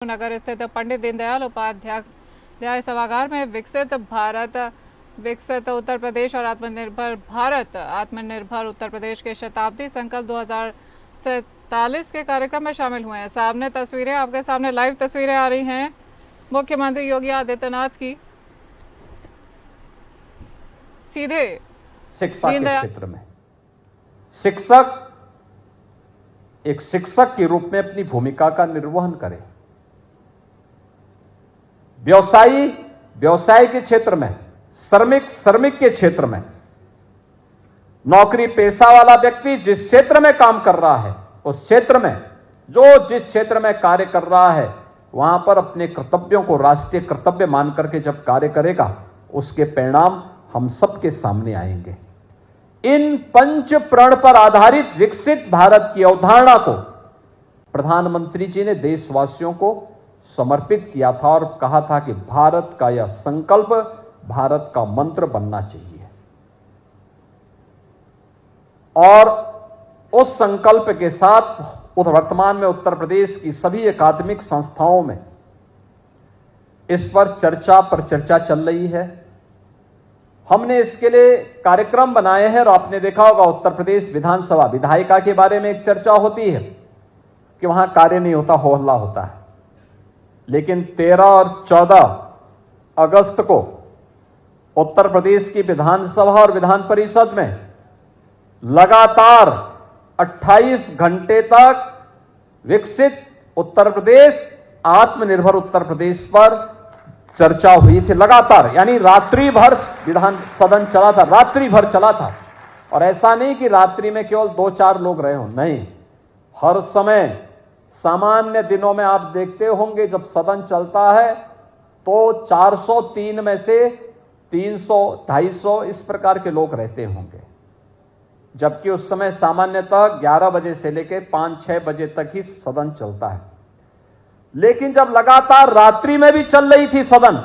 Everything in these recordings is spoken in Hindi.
नगर स्थित पंडित दीनदयाल उपाध्याय सभागार में विकसित भारत विकसित उत्तर प्रदेश और आत्मनिर्भर उत्तर प्रदेश के शताब्दी संकल्प 2047 के कार्यक्रम में शामिल हुए हैं। सामने तस्वीरें, आपके सामने लाइव तस्वीरें आ रही हैं मुख्यमंत्री योगी आदित्यनाथ की। सीधे शिक्षा के क्षेत्र में एक शिक्षक के रूप में अपनी भूमिका का निर्वहन करें। व्यवसाय के क्षेत्र में, श्रमिक के क्षेत्र में, नौकरी पेशा वाला व्यक्ति जिस क्षेत्र में काम कर रहा है उस क्षेत्र में, जिस क्षेत्र में कार्य कर रहा है वहां पर अपने कर्तव्यों को राष्ट्रीय कर्तव्य मान करके जब कार्य करेगा उसके परिणाम हम सबके सामने आएंगे। इन पंच प्रण पर आधारित विकसित भारत की अवधारणा को प्रधानमंत्री जी ने देशवासियों को समर्पित किया था और कहा था कि भारत का यह संकल्प भारत का मंत्र बनना चाहिए। और उस संकल्प के साथ वर्तमान में उत्तर प्रदेश की सभी अकादमिक संस्थाओं में इस पर चर्चा चल रही है। हमने इसके लिए कार्यक्रम बनाए हैं और आपने देखा होगा उत्तर प्रदेश विधानसभा विधायिका के बारे में एक चर्चा होती है कि वहां कार्य नहीं होता, हो हल्ला होता है। लेकिन 13 और 14 अगस्त को उत्तर प्रदेश की विधानसभा और विधान परिषद में लगातार 28 घंटे तक विकसित उत्तर प्रदेश, आत्मनिर्भर उत्तर प्रदेश पर चर्चा हुई थी लगातार। यानी रात्रि भर विधान सदन चला था, रात्रि भर चला था। और ऐसा नहीं कि रात्रि में केवल 2-4 लोग रहे हो, नहीं, हर समय सामान्य दिनों में आप देखते होंगे जब सदन चलता है तो 403 में से 300-250 इस प्रकार के लोग रहते होंगे, जबकि उस समय सामान्यतः 11 बजे से लेकर 5-6 बजे तक ही सदन चलता है। लेकिन जब लगातार रात्रि में भी चल रही थी सदन,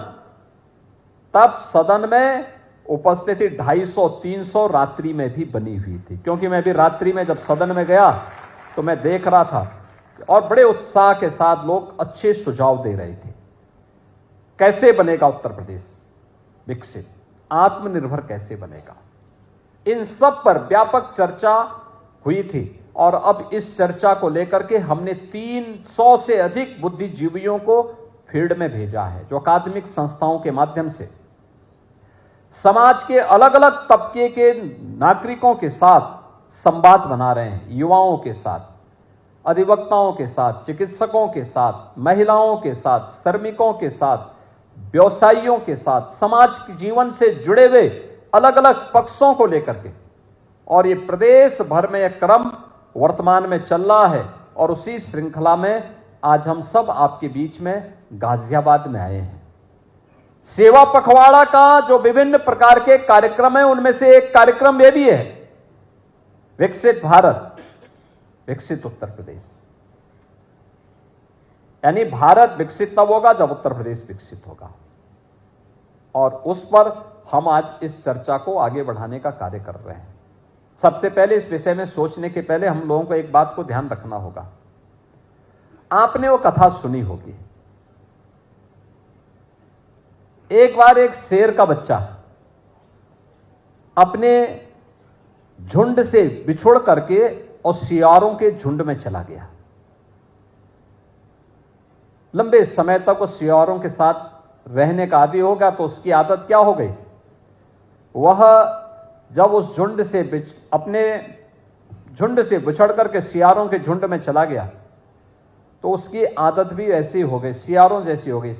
तब सदन में उपस्थिति 250-300 रात्रि में भी बनी हुई थी। क्योंकि मैं भी रात्रि में जब सदन में गया तो मैं देख रहा था और बड़े उत्साह के साथ लोग अच्छे सुझाव दे रहे थे। कैसे बनेगा उत्तर प्रदेश विकसित, आत्मनिर्भर कैसे बनेगा, इन सब पर व्यापक चर्चा हुई थी। और अब इस चर्चा को लेकर के हमने 300 से अधिक बुद्धिजीवियों को फील्ड में भेजा है, जो अकादमिक संस्थाओं के माध्यम से समाज के अलग अलग तबके के नागरिकों के साथ संवाद बना रहे हैं। युवाओं के साथ, अधिवक्ताओं के साथ, चिकित्सकों के साथ, महिलाओं के साथ, श्रमिकों के साथ, व्यवसायियों के साथ, समाज के जीवन से जुड़े हुए अलग अलग पक्षों को लेकर के। और ये प्रदेश भर में यह क्रम वर्तमान में चल रहा है। और उसी श्रृंखला में आज हम सब आपके बीच में गाजियाबाद में आए हैं। सेवा पखवाड़ा का जो विभिन्न प्रकार के कार्यक्रम है उनमें से एक कार्यक्रम यह भी है, विकसित भारत विकसित उत्तर प्रदेश। यानी भारत विकसित तब होगा जब उत्तर प्रदेश विकसित होगा। और उस पर हम आज इस चर्चा को आगे बढ़ाने का कार्य कर रहे हैं। सबसे पहले इस विषय में सोचने के पहले हम लोगों को एक बात को ध्यान रखना होगा। आपने वो कथा सुनी होगी, एक बार एक शेर का बच्चा अपने झुंड से बिछुड़ करके और सियारों के झुंड में चला गया। लंबे समय तक वो सियारों के साथ रहने का आदी होगा तो उसकी आदत क्या हो गई, वह जब उस अपने झुंड से बिछड़ करके सियारों के झुंड में चला गया तो उसकी आदत भी ऐसी हो गई, सियारों जैसी हो गई।